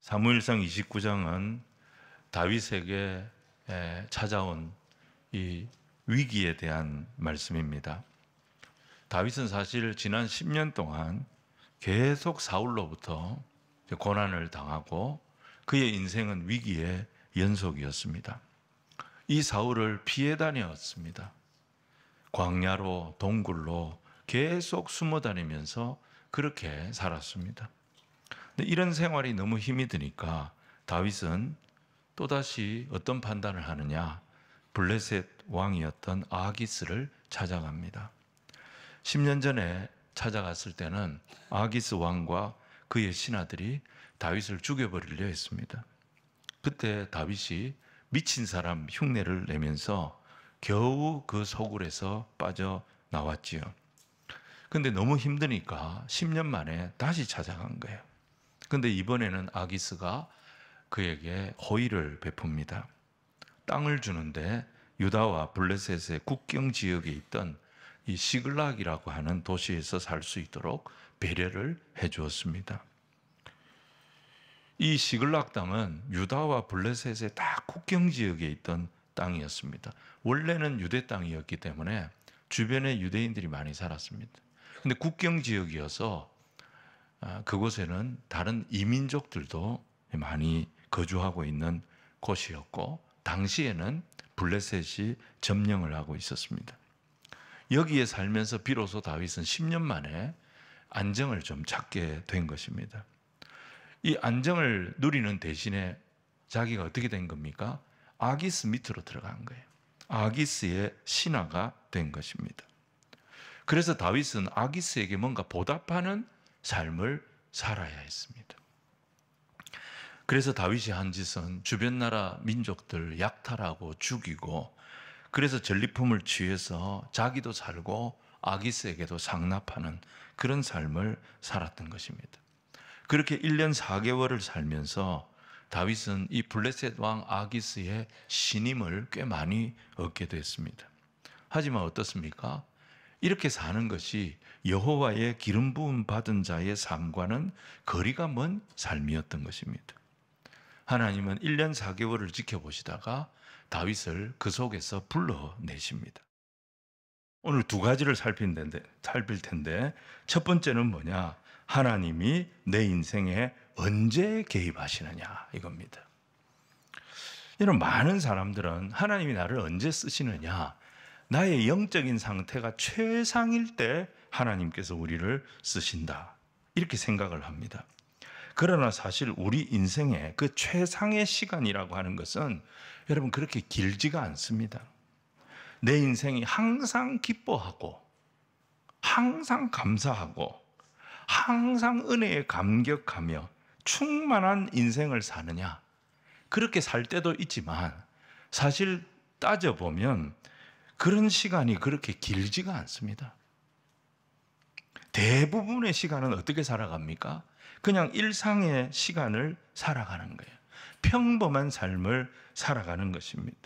사무엘상 29장은 다윗에게 찾아온 이 위기에 대한 말씀입니다. 다윗은 사실 지난 10년 동안 계속 사울로부터 고난을 당하고 그의 인생은 위기의 연속이었습니다. 이 사울을 피해 다녔습니다. 광야로 동굴로 계속 숨어 다니면서 그렇게 살았습니다. 근데 이런 생활이 너무 힘이 드니까 다윗은 또다시 어떤 판단을 하느냐, 블레셋 왕이었던 아기스를 찾아갑니다. 10년 전에 찾아갔을 때는 아기스 왕과 그의 신하들이 다윗을 죽여버리려 했습니다. 그때 다윗이 미친 사람 흉내를 내면서 겨우 그 소굴에서 빠져나왔지요. 근데 너무 힘드니까 10년 만에 다시 찾아간 거예요. 근데 이번에는 아기스가 그에게 호의를 베풉니다. 땅을 주는데 유다와 블레셋의 국경 지역에 있던 이 시글락이라고 하는 도시에서 살 수 있도록 배려를 해 주었습니다. 이 시글락 땅은 유다와 블레셋의 딱 국경 지역에 있던 땅이었습니다. 원래는 유대 땅이었기 때문에 주변에 유대인들이 많이 살았습니다. 근데 국경 지역이어서 그곳에는 다른 이민족들도 많이 거주하고 있는 곳이었고, 당시에는 블레셋이 점령을 하고 있었습니다. 여기에 살면서 비로소 다윗은 10년 만에 안정을 좀 찾게 된 것입니다. 이 안정을 누리는 대신에 자기가 어떻게 된 겁니까? 아기스 밑으로 들어간 거예요. 아기스의 신하가 된 것입니다. 그래서 다윗은 아기스에게 뭔가 보답하는 삶을 살아야 했습니다. 그래서 다윗이 한 짓은 주변 나라 민족들 약탈하고 죽이고, 그래서 전리품을 취해서 자기도 살고 아기스에게도 상납하는 그런 삶을 살았던 것입니다. 그렇게 1년 4개월을 살면서 다윗은 이 블레셋 왕 아기스의 신임을 꽤 많이 얻게 됐습니다. 하지만 어떻습니까? 이렇게 사는 것이 여호와의 기름 부음 받은 자의 삶과는 거리가 먼 삶이었던 것입니다. 하나님은 1년 4개월을 지켜보시다가 다윗을 그 속에서 불러내십니다. 오늘 두 가지를 살필 텐데 첫 번째는 뭐냐? 하나님이 내 인생에 언제 개입하시느냐, 이겁니다. 이런 많은 사람들은 하나님이 나를 언제 쓰시느냐, 나의 영적인 상태가 최상일 때 하나님께서 우리를 쓰신다, 이렇게 생각을 합니다. 그러나 사실 우리 인생의 그 최상의 시간이라고 하는 것은 여러분 그렇게 길지가 않습니다. 내 인생이 항상 기뻐하고 항상 감사하고 항상 은혜에 감격하며 충만한 인생을 사느냐, 그렇게 살 때도 있지만 사실 따져보면 그런 시간이 그렇게 길지가 않습니다. 대부분의 시간은 어떻게 살아갑니까? 그냥 일상의 시간을 살아가는 거예요. 평범한 삶을 살아가는 것입니다.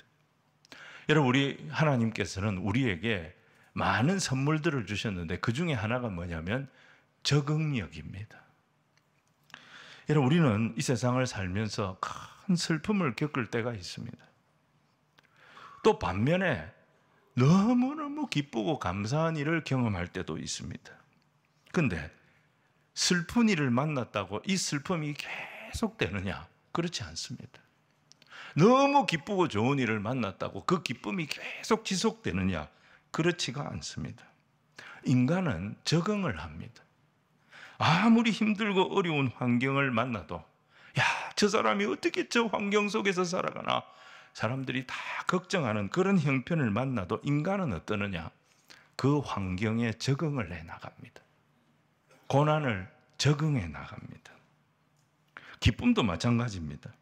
여러분, 우리 하나님께서는 우리에게 많은 선물들을 주셨는데 그 중에 하나가 뭐냐면 적응력입니다. 여러분, 우리는 이 세상을 살면서 큰 슬픔을 겪을 때가 있습니다. 또 반면에 너무너무 기쁘고 감사한 일을 경험할 때도 있습니다. 근데 슬픈 일을 만났다고 이 슬픔이 계속되느냐? 그렇지 않습니다. 너무 기쁘고 좋은 일을 만났다고 그 기쁨이 계속 지속되느냐? 그렇지가 않습니다. 인간은 적응을 합니다. 아무리 힘들고 어려운 환경을 만나도, 야, 저 사람이 어떻게 저 환경 속에서 살아가나? 사람들이 다 걱정하는 그런 형편을 만나도 인간은 어떠느냐? 그 환경에 적응을 해 나갑니다. 고난을 적응해 나갑니다. 기쁨도 마찬가지입니다.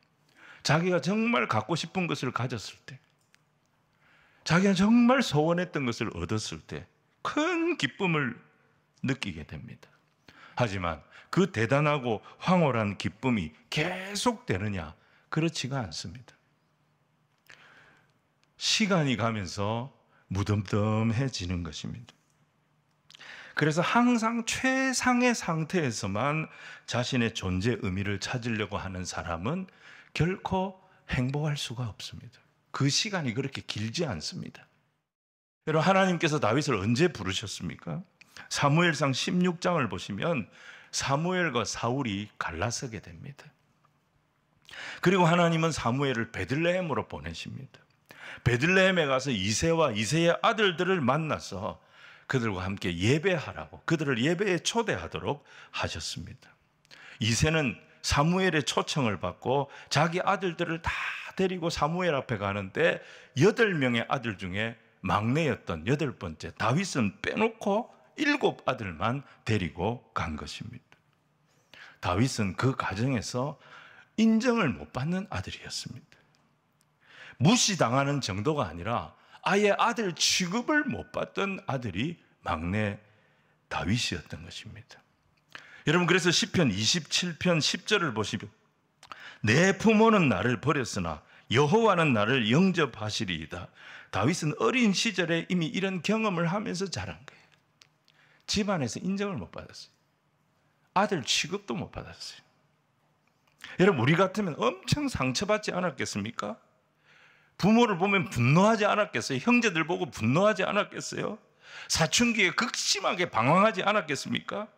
자기가 정말 갖고 싶은 것을 가졌을 때, 자기가 정말 소원했던 것을 얻었을 때 큰 기쁨을 느끼게 됩니다. 하지만 그 대단하고 황홀한 기쁨이 계속되느냐? 그렇지가 않습니다. 시간이 가면서 무덤덤해지는 것입니다. 그래서 항상 최상의 상태에서만 자신의 존재 의미를 찾으려고 하는 사람은 결코 행복할 수가 없습니다. 그 시간이 그렇게 길지 않습니다. 여러분, 하나님께서 다윗을 언제 부르셨습니까? 사무엘상 16장을 보시면 사무엘과 사울이 갈라서게 됩니다. 그리고 하나님은 사무엘을 베들레헴으로 보내십니다. 베들레헴에 가서 이새와 이새의 아들들을 만나서 그들과 함께 예배하라고, 그들을 예배에 초대하도록 하셨습니다. 이새는 사무엘의 초청을 받고 자기 아들들을 다 데리고 사무엘 앞에 가는데 8명의 아들 중에 막내였던 8번째 다윗은 빼놓고 7 아들만 데리고 간 것입니다. 다윗은 그 가정에서 인정을 못 받는 아들이었습니다. 무시당하는 정도가 아니라 아예 아들 취급을 못 받던 아들이 막내 다윗이었던 것입니다. 여러분, 그래서 시편 27편 10절을 보시면 내 부모는 나를 버렸으나 여호와는 나를 영접하시리이다. 다윗은 어린 시절에 이미 이런 경험을 하면서 자란 거예요. 집안에서 인정을 못 받았어요. 아들 취급도 못 받았어요. 여러분, 우리 같으면 엄청 상처받지 않았겠습니까? 부모를 보면 분노하지 않았겠어요? 형제들 보고 분노하지 않았겠어요? 사춘기에 극심하게 방황하지 않았겠습니까?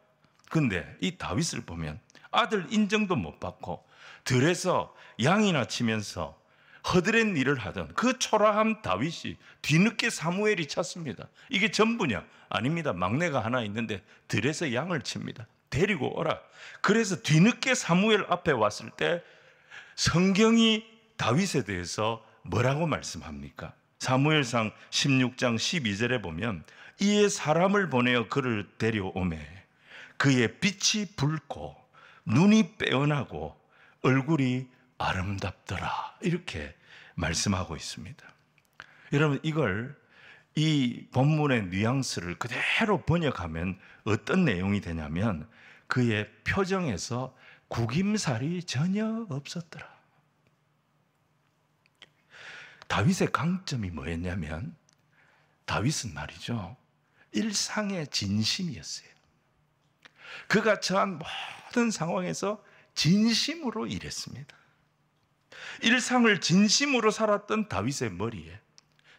근데 이 다윗을 보면 아들 인정도 못 받고 들에서 양이나 치면서 허드렛 일을 하던 그 초라한 다윗이 뒤늦게 사무엘이 찾습니다. 이게 전부냐? 아닙니다. 막내가 하나 있는데 들에서 양을 칩니다. 데리고 오라. 그래서 뒤늦게 사무엘 앞에 왔을 때 성경이 다윗에 대해서 뭐라고 말씀합니까? 사무엘상 16장 12절에 보면 이에 사람을 보내어 그를 데려오매 그의 빛이 붉고 눈이 빼어나고 얼굴이 아름답더라, 이렇게 말씀하고 있습니다. 여러분, 이 본문의 뉘앙스를 그대로 번역하면 어떤 내용이 되냐면 그의 표정에서 구김살이 전혀 없었더라. 다윗의 강점이 뭐였냐면 다윗은 말이죠, 일상의 진심이었어요. 그가 처한 모든 상황에서 진심으로 일했습니다. 일상을 진심으로 살았던 다윗의 머리에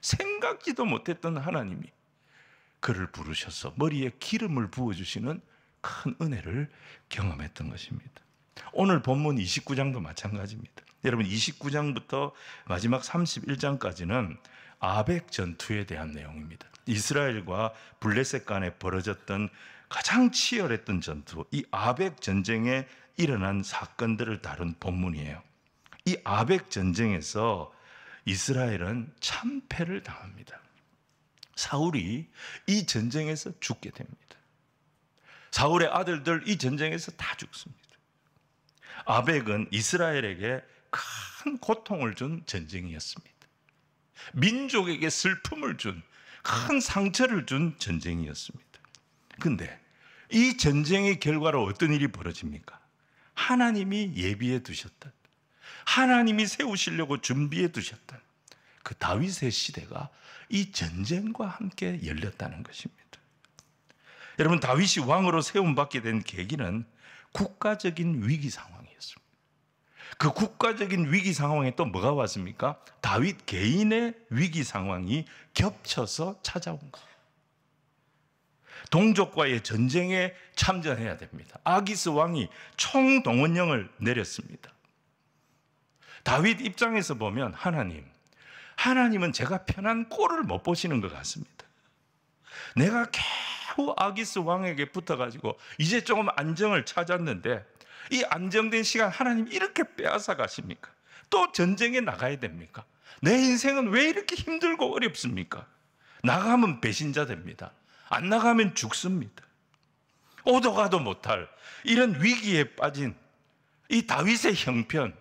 생각지도 못했던 하나님이 그를 부르셔서 머리에 기름을 부어주시는 큰 은혜를 경험했던 것입니다. 오늘 본문 29장도 마찬가지입니다. 여러분, 29장부터 마지막 31장까지는 아벡 전투에 대한 내용입니다. 이스라엘과 블레셋 간에 벌어졌던 가장 치열했던 전투, 이 아벡 전쟁에 일어난 사건들을 다룬 본문이에요. 이 아벡 전쟁에서 이스라엘은 참패를 당합니다. 사울이 이 전쟁에서 죽게 됩니다. 사울의 아들들 이 전쟁에서 다 죽습니다. 아벡은 이스라엘에게 큰 고통을 준 전쟁이었습니다. 민족에게 슬픔을 준, 큰 상처를 준 전쟁이었습니다. 그런데 이 전쟁의 결과로 어떤 일이 벌어집니까? 하나님이 예비해 두셨던, 하나님이 세우시려고 준비해 두셨던 그 다윗의 시대가 이 전쟁과 함께 열렸다는 것입니다. 여러분, 다윗이 왕으로 세움받게 된 계기는 국가적인 위기 상황이었습니다. 그 국가적인 위기 상황에 또 뭐가 왔습니까? 다윗 개인의 위기 상황이 겹쳐서 찾아온 거예요. 동족과의 전쟁에 참전해야 됩니다. 아기스 왕이 총동원령을 내렸습니다. 다윗 입장에서 보면 하나님은 제가 편한 꼴을 못 보시는 것 같습니다. 내가 겨우 아기스 왕에게 붙어가지고 이제 조금 안정을 찾았는데 이 안정된 시간 하나님 이렇게 빼앗아 가십니까? 또 전쟁에 나가야 됩니까? 내 인생은 왜 이렇게 힘들고 어렵습니까? 나가면 배신자 됩니다. 안 나가면 죽습니다. 오도 가도 못할 이런 위기에 빠진 이 다윗의 형편,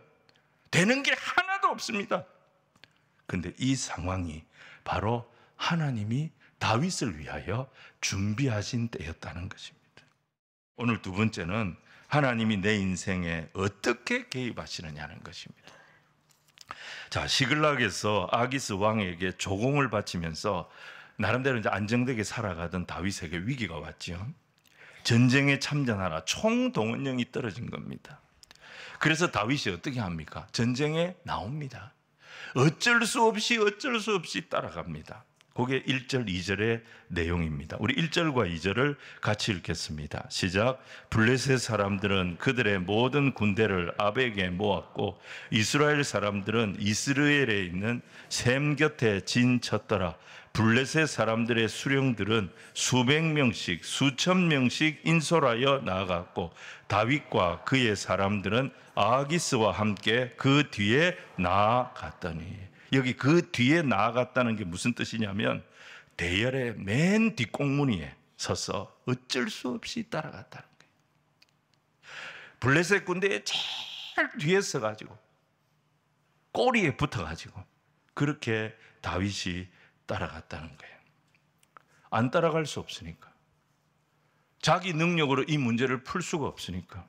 되는 게 하나도 없습니다. 그런데 이 상황이 바로 하나님이 다윗을 위하여 준비하신 때였다는 것입니다. 오늘 두 번째는 하나님이 내 인생에 어떻게 개입하시느냐는 것입니다. 자, 시글락에서 아기스 왕에게 조공을 바치면서 나름대로 이제 안정되게 살아가던 다윗에게 위기가 왔죠. 전쟁에 참전하라 총동원령이 떨어진 겁니다. 그래서 다윗이 어떻게 합니까? 전쟁에 나옵니다. 어쩔 수 없이 따라갑니다. 그게 1절, 2절의 내용입니다. 우리 1절과 2절을 같이 읽겠습니다. 시작. 블레셋 사람들은 그들의 모든 군대를 아벡에 모았고 이스라엘 사람들은 이스라엘에 있는 셈 곁에 진쳤더라. 블레셋 사람들의 수령들은 수백 명씩 수천 명씩 인솔하여 나아갔고 다윗과 그의 사람들은 아기스와 함께 그 뒤에 나아갔더니, 여기 그 뒤에 나아갔다는 게 무슨 뜻이냐면 대열의 맨 뒷공무니에 서서 어쩔 수 없이 따라갔다는 거예요. 블레셋 군대의 제일 뒤에 서가지고 꼬리에 붙어가지고 그렇게 다윗이 따라갔다는 거예요. 안 따라갈 수 없으니까, 자기 능력으로 이 문제를 풀 수가 없으니까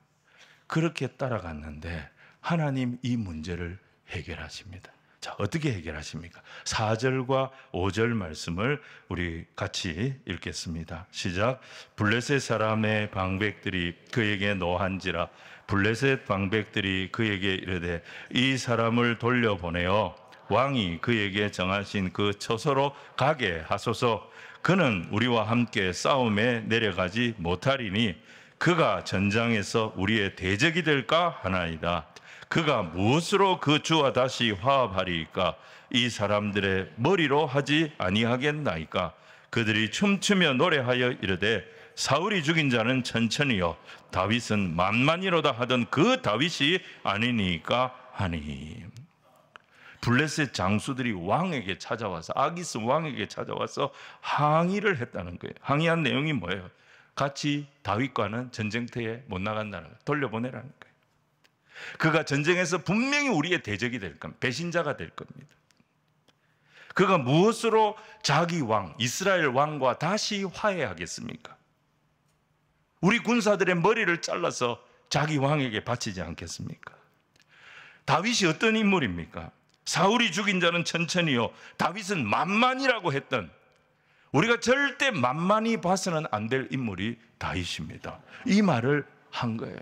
그렇게 따라갔는데 하나님 이 문제를 해결하십니다. 자, 어떻게 해결하십니까? 4절과 5절 말씀을 우리 같이 읽겠습니다. 시작. 블레셋 사람의 방백들이 그에게 노한지라. 블레셋 방백들이 그에게 이르되 이 사람을 돌려보내어 왕이 그에게 정하신 그 처소로 가게 하소서. 그는 우리와 함께 싸움에 내려가지 못하리니 그가 전장에서 우리의 대적이 될까 하나이다. 그가 무엇으로 그 주와 다시 화합하리이까? 이 사람들의 머리로 하지 아니하겠나이까? 그들이 춤추며 노래하여 이르되 사울이 죽인 자는 천천히요 다윗은 만만이로다 하던 그 다윗이 아니니까 하니. 블레셋 장수들이 왕에게 찾아와서, 아기스 왕에게 찾아와서 항의를 했다는 거예요. 항의한 내용이 뭐예요? 같이 다윗과는 전쟁터에 못 나간다는 거예요. 돌려보내라는 거예요. 그가 전쟁에서 분명히 우리의 대적이 될 겁니다. 배신자가 될 겁니다. 그가 무엇으로 자기 왕, 이스라엘 왕과 다시 화해하겠습니까? 우리 군사들의 머리를 잘라서 자기 왕에게 바치지 않겠습니까? 다윗이 어떤 인물입니까? 사울이 죽인 자는 천천히요 다윗은 만만이라고 했던, 우리가 절대 만만히 봐서는 안 될 인물이 다윗입니다. 이 말을 한 거예요.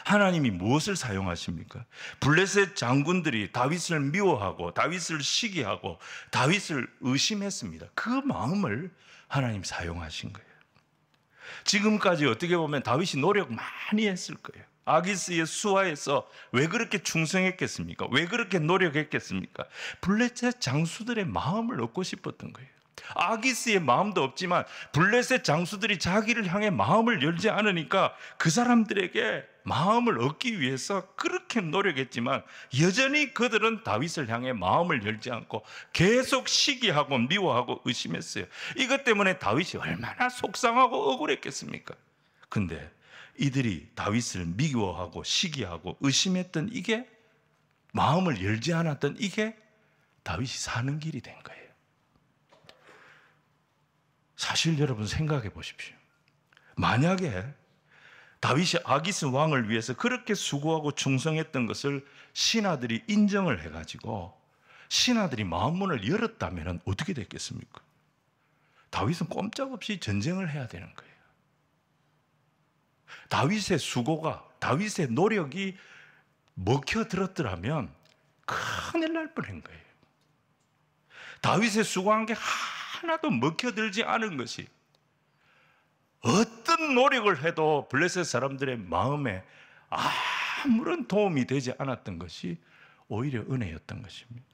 하나님이 무엇을 사용하십니까? 블레셋 장군들이 다윗을 미워하고 다윗을 시기하고 다윗을 의심했습니다. 그 마음을 하나님 사용하신 거예요. 지금까지 어떻게 보면 다윗이 노력 많이 했을 거예요. 아기스의 수하에서 왜 그렇게 충성했겠습니까? 왜 그렇게 노력했겠습니까? 블레셋 장수들의 마음을 얻고 싶었던 거예요. 아기스의 마음도 없지만 블레셋 장수들이 자기를 향해 마음을 열지 않으니까 그 사람들에게 마음을 얻기 위해서 그렇게 노력했지만 여전히 그들은 다윗을 향해 마음을 열지 않고 계속 시기하고 미워하고 의심했어요. 이것 때문에 다윗이 얼마나 속상하고 억울했겠습니까? 근데 이들이 다윗을 미워하고 시기하고 의심했던 이게, 마음을 열지 않았던 이게 다윗이 사는 길이 된 거예요. 사실 여러분 생각해 보십시오. 만약에 다윗이 아기스 왕을 위해서 그렇게 수고하고 충성했던 것을 신하들이 인정을 해가지고 신하들이 마음문을 열었다면 어떻게 됐겠습니까? 다윗은 꼼짝없이 전쟁을 해야 되는 거예요. 다윗의 수고가, 다윗의 노력이 먹혀들었더라면 큰일 날 뻔한 거예요. 다윗의 수고한 게 하나도 먹혀들지 않은 것이, 어떤 노력을 해도 블레셋 사람들의 마음에 아무런 도움이 되지 않았던 것이 오히려 은혜였던 것입니다.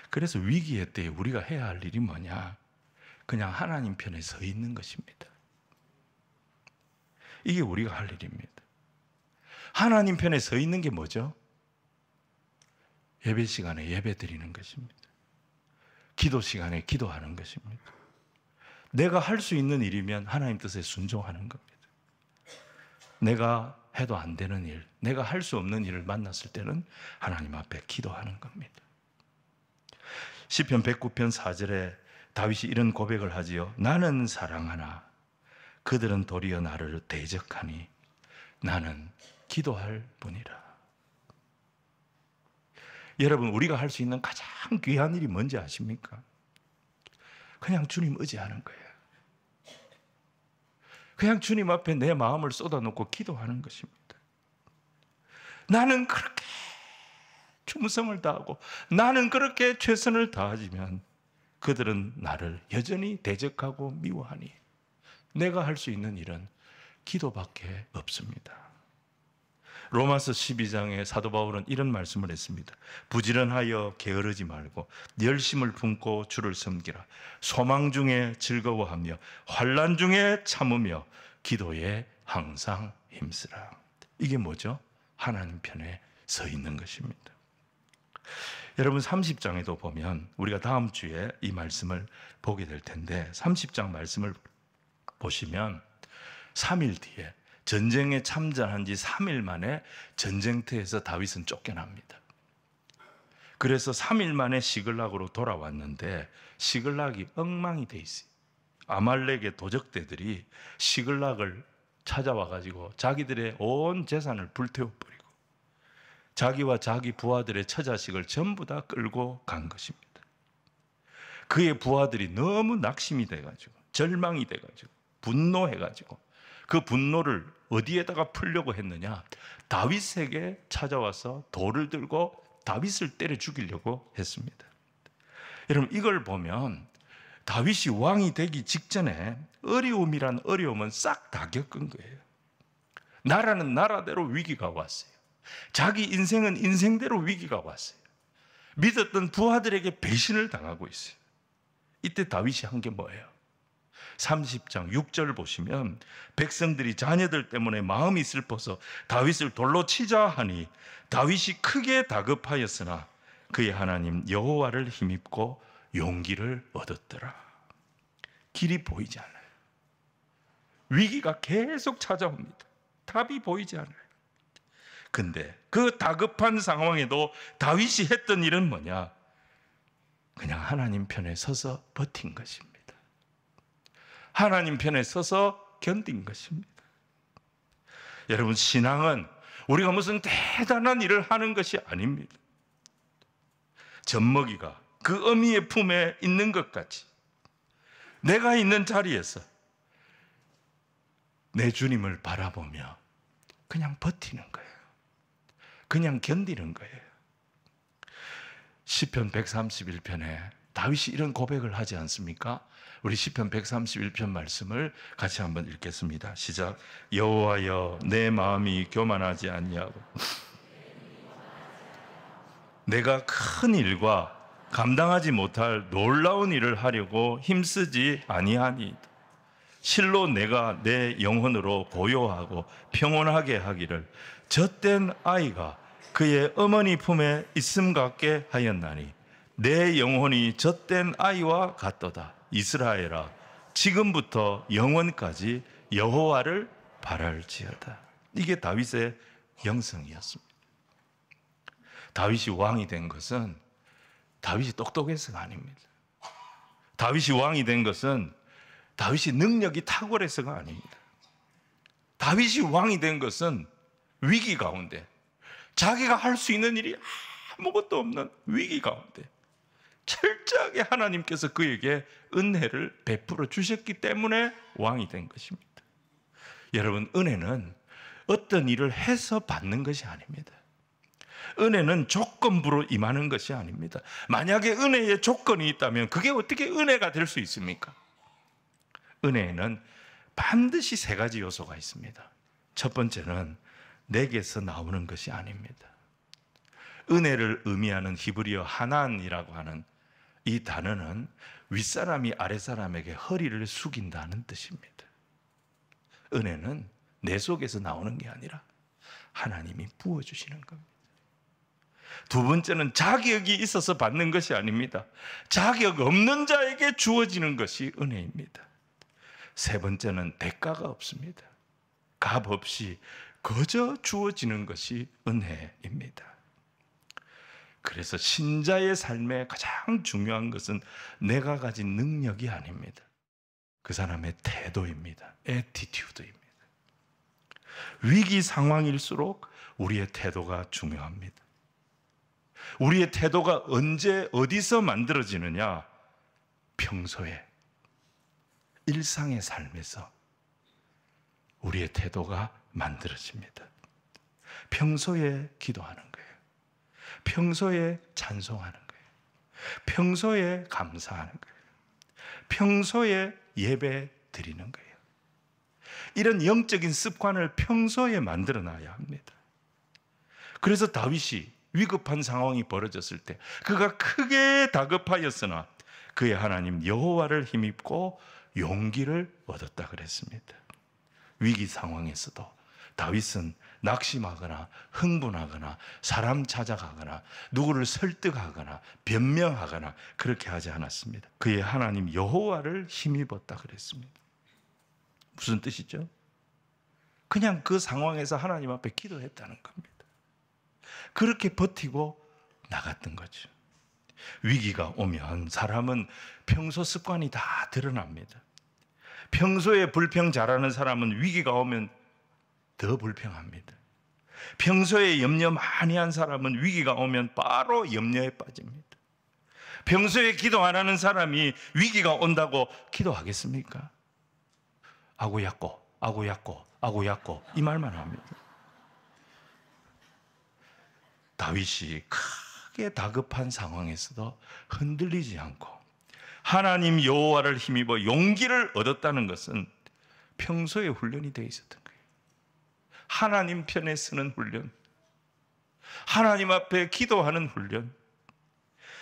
그래서 위기의 때에 우리가 해야 할 일이 뭐냐? 그냥 하나님 편에 서 있는 것입니다. 이게 우리가 할 일입니다. 하나님 편에 서 있는 게 뭐죠? 예배 시간에 예배 드리는 것입니다. 기도 시간에 기도하는 것입니다. 내가 할 수 있는 일이면 하나님 뜻에 순종하는 겁니다. 내가 해도 안 되는 일, 내가 할 수 없는 일을 만났을 때는 하나님 앞에 기도하는 겁니다. 시편 109편 4절에 다윗이 이런 고백을 하지요. 나는 사랑하나 그들은 도리어 나를 대적하니 나는 기도할 뿐이라. 여러분, 우리가 할 수 있는 가장 귀한 일이 뭔지 아십니까? 그냥 주님 의지하는 거예요. 그냥 주님 앞에 내 마음을 쏟아놓고 기도하는 것입니다. 나는 그렇게 충성을 다하고 나는 그렇게 최선을 다하지만 그들은 나를 여전히 대적하고 미워하니 내가 할 수 있는 일은 기도밖에 없습니다. 로마서 12장에 사도 바울은 이런 말씀을 했습니다. 부지런하여 게으르지 말고 열심을 품고 주를 섬기라. 소망 중에 즐거워하며 환난 중에 참으며 기도에 항상 힘쓰라. 이게 뭐죠? 하나님 편에 서 있는 것입니다. 여러분 30장에도 보면 우리가 다음 주에 이 말씀을 보게 될 텐데 30장 말씀을 보시면 3일 뒤에 전쟁에 참전한 지 3일 만에 전쟁터에서 다윗은 쫓겨납니다. 그래서 3일 만에 시글락으로 돌아왔는데 시글락이 엉망이 돼 있어요. 아말렉의 도적대들이 시글락을 찾아와가지고 자기들의 온 재산을 불태워버리고 자기와 자기 부하들의 처자식을 전부 다 끌고 간 것입니다. 그의 부하들이 너무 낙심이 돼가지고 절망이 돼가지고 분노해가지고 그 분노를 어디에다가 풀려고 했느냐? 다윗에게 찾아와서 돌을 들고 다윗을 때려 죽이려고 했습니다. 여러분 이걸 보면 다윗이 왕이 되기 직전에 어려움이란 어려움은 싹 다 겪은 거예요. 나라는 나라대로 위기가 왔어요. 자기 인생은 인생대로 위기가 왔어요. 믿었던 부하들에게 배신을 당하고 있어요. 이때 다윗이 한 게 뭐예요? 30장 6절 보시면 백성들이 자녀들 때문에 마음이 슬퍼서 다윗을 돌로 치자 하니 다윗이 크게 다급하였으나 그의 하나님 여호와를 힘입고 용기를 얻었더라. 길이 보이지 않아요. 위기가 계속 찾아옵니다. 답이 보이지 않아요. 근데 그 다급한 상황에도 다윗이 했던 일은 뭐냐? 그냥 하나님 편에 서서 버틴 것입니다. 하나님 편에 서서 견딘 것입니다. 여러분 신앙은 우리가 무슨 대단한 일을 하는 것이 아닙니다. 젖먹이가 그 어미의 품에 있는 것 같이 내가 있는 자리에서 내 주님을 바라보며 그냥 버티는 거예요. 그냥 견디는 거예요. 시편 131편에 다윗이 이런 고백을 하지 않습니까? 우리 시편 131편 말씀을 같이 한번 읽겠습니다. 시작. 여호와여 내 마음이 교만하지 않냐고 내가 큰 일과 감당하지 못할 놀라운 일을 하려고 힘쓰지 아니하니 실로 내가 내 영혼으로 고요하고 평온하게 하기를 젖된 아이가 그의 어머니 품에 있음 같게 하였나니 내 영혼이 젖된 아이와 같도다. 이스라엘아 지금부터 영원까지 여호와를 바랄지어다. 이게 다윗의 영성이었습니다. 다윗이 왕이 된 것은 다윗이 똑똑해서가 아닙니다. 다윗이 왕이 된 것은 다윗이 능력이 탁월해서가 아닙니다. 다윗이 왕이 된 것은 위기 가운데 자기가 할 수 있는 일이 아무것도 없는 위기 가운데 철저하게 하나님께서 그에게 은혜를 베풀어 주셨기 때문에 왕이 된 것입니다. 여러분 은혜는 어떤 일을 해서 받는 것이 아닙니다. 은혜는 조건부로 임하는 것이 아닙니다. 만약에 은혜에 조건이 있다면 그게 어떻게 은혜가 될 수 있습니까? 은혜에는 반드시 세 가지 요소가 있습니다. 첫 번째는 내게서 나오는 것이 아닙니다. 은혜를 의미하는 히브리어 하난이라고 하는 이 단어는 윗사람이 아랫사람에게 허리를 숙인다는 뜻입니다. 은혜는 내 속에서 나오는 게 아니라 하나님이 부어주시는 겁니다. 두 번째는 자격이 있어서 받는 것이 아닙니다. 자격 없는 자에게 주어지는 것이 은혜입니다. 세 번째는 대가가 없습니다. 값 없이 거저 주어지는 것이 은혜입니다. 그래서 신자의 삶에 가장 중요한 것은 내가 가진 능력이 아닙니다. 그 사람의 태도입니다. 애티튜드입니다. 위기 상황일수록 우리의 태도가 중요합니다. 우리의 태도가 언제 어디서 만들어지느냐? 평소에 일상의 삶에서 우리의 태도가 만들어집니다. 평소에 기도하는 거예요. 평소에 찬송하는 거예요. 평소에 감사하는 거예요. 평소에 예배 드리는 거예요. 이런 영적인 습관을 평소에 만들어 놔야 합니다. 그래서 다윗이 위급한 상황이 벌어졌을 때 그가 크게 다급하였으나 그의 하나님 여호와를 힘입고 용기를 얻었다 그랬습니다. 위기 상황에서도 다윗은 낙심하거나 흥분하거나 사람 찾아가거나 누구를 설득하거나 변명하거나 그렇게 하지 않았습니다. 그의 하나님 여호와를 힘입었다 그랬습니다. 무슨 뜻이죠? 그냥 그 상황에서 하나님 앞에 기도했다는 겁니다. 그렇게 버티고 나갔던 거죠. 위기가 오면 사람은 평소 습관이 다 드러납니다. 평소에 불평 잘하는 사람은 위기가 오면 더 불평합니다. 평소에 염려 많이 한 사람은 위기가 오면 바로 염려에 빠집니다. 평소에 기도 안 하는 사람이 위기가 온다고 기도하겠습니까? 아구야꼬, 아구야꼬, 아구야꼬 이 말만 합니다. 다윗이 크게 다급한 상황에서도 흔들리지 않고 하나님 여호와를 힘입어 용기를 얻었다는 것은 평소에 훈련이 되어 있었던 거예요. 하나님 편에 서는 훈련, 하나님 앞에 기도하는 훈련,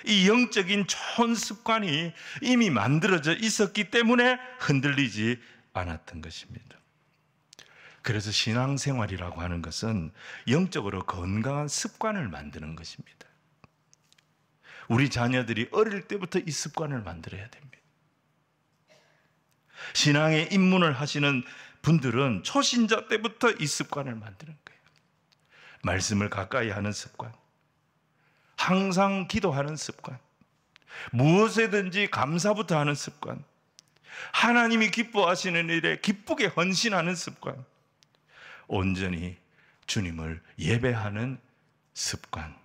이 영적인 좋은 습관이 이미 만들어져 있었기 때문에 흔들리지 않았던 것입니다. 그래서 신앙생활이라고 하는 것은 영적으로 건강한 습관을 만드는 것입니다. 우리 자녀들이 어릴 때부터 이 습관을 만들어야 됩니다. 신앙에 입문을 하시는 분들은 초신자 때부터 이 습관을 만드는 거예요. 말씀을 가까이 하는 습관, 항상 기도하는 습관, 무엇에든지 감사부터 하는 습관, 하나님이 기뻐하시는 일에 기쁘게 헌신하는 습관, 온전히 주님을 예배하는 습관,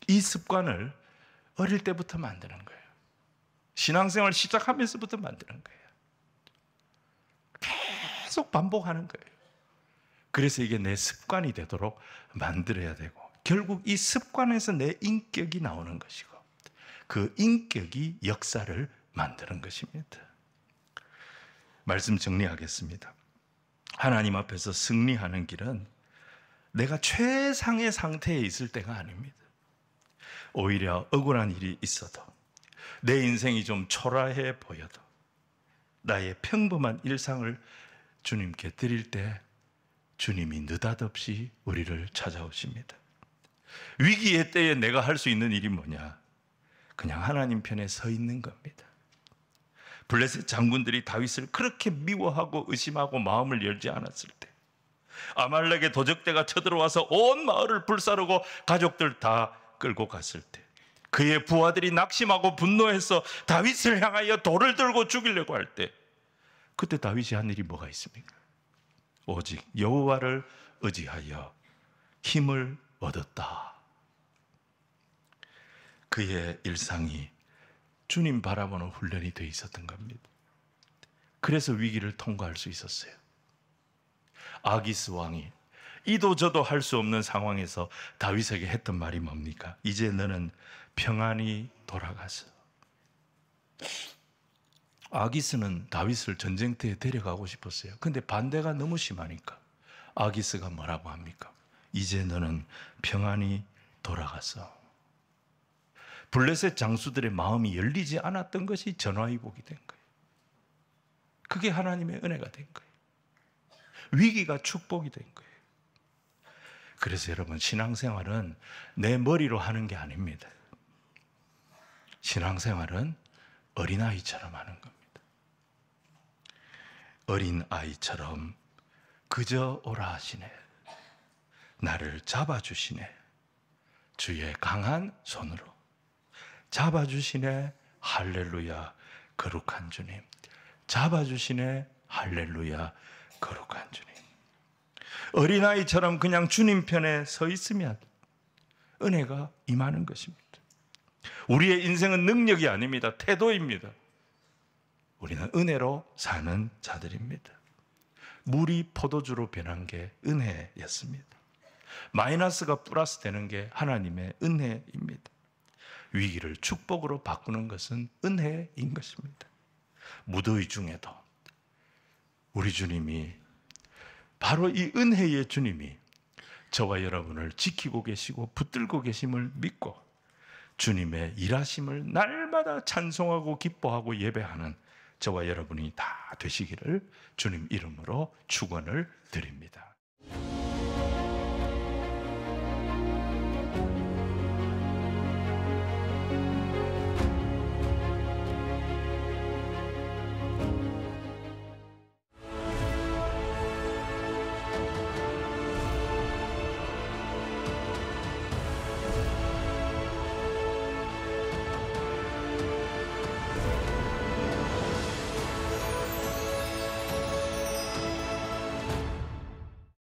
이 습관을 어릴 때부터 만드는 거예요. 신앙생활 시작하면서부터 만드는 거예요. 계속 반복하는 거예요. 그래서 이게 내 습관이 되도록 만들어야 되고 결국 이 습관에서 내 인격이 나오는 것이고 그 인격이 역사를 만드는 것입니다. 말씀 정리하겠습니다. 하나님 앞에서 승리하는 길은 내가 최상의 상태에 있을 때가 아닙니다. 오히려 억울한 일이 있어도 내 인생이 좀 초라해 보여도 나의 평범한 일상을 주님께 드릴 때 주님이 느닷없이 우리를 찾아오십니다. 위기의 때에 내가 할 수 있는 일이 뭐냐? 그냥 하나님 편에 서 있는 겁니다. 블레셋 장군들이 다윗을 그렇게 미워하고 의심하고 마음을 열지 않았을 때, 아말렉의 도적대가 쳐들어와서 온 마을을 불사르고 가족들 다 끌고 갔을 때, 그의 부하들이 낙심하고 분노해서 다윗을 향하여 돌을 들고 죽이려고 할 때, 그때 다윗이 한 일이 뭐가 있습니까? 오직 여호와를 의지하여 힘을 얻었다. 그의 일상이 주님 바라보는 훈련이 되어 있었던 겁니다. 그래서 위기를 통과할 수 있었어요. 아기스 왕이 이도 저도 할 수 없는 상황에서 다윗에게 했던 말이 뭡니까? 이제 너는 평안히 돌아가서. 아기스는 다윗을 전쟁터에 데려가고 싶었어요. 근데 반대가 너무 심하니까 아기스가 뭐라고 합니까? 이제 너는 평안히 돌아가서. 블레셋 장수들의 마음이 열리지 않았던 것이 전화위복이 된 거예요. 그게 하나님의 은혜가 된 거예요. 위기가 축복이 된 거예요. 그래서 여러분, 신앙생활은 내 머리로 하는 게 아닙니다. 신앙생활은 어린아이처럼 하는 겁니다. 어린아이처럼 그저 오라 하시네. 나를 잡아주시네. 주의 강한 손으로 잡아주시네. 할렐루야 거룩한 주님. 잡아주시네. 할렐루야 거룩한 주님. 어린아이처럼 그냥 주님 편에 서 있으면 은혜가 임하는 것입니다. 우리의 인생은 능력이 아닙니다. 태도입니다. 우리는 은혜로 사는 자들입니다. 물이 포도주로 변한 게 은혜였습니다. 마이너스가 플러스 되는 게 하나님의 은혜입니다. 위기를 축복으로 바꾸는 것은 은혜인 것입니다. 무더위 중에도 우리 주님이, 바로 이 은혜의 주님이 저와 여러분을 지키고 계시고 붙들고 계심을 믿고 주님의 일하심을 날마다 찬송하고 기뻐하고 예배하는 저와 여러분이 다 되시기를 주님 이름으로 축원을 드립니다.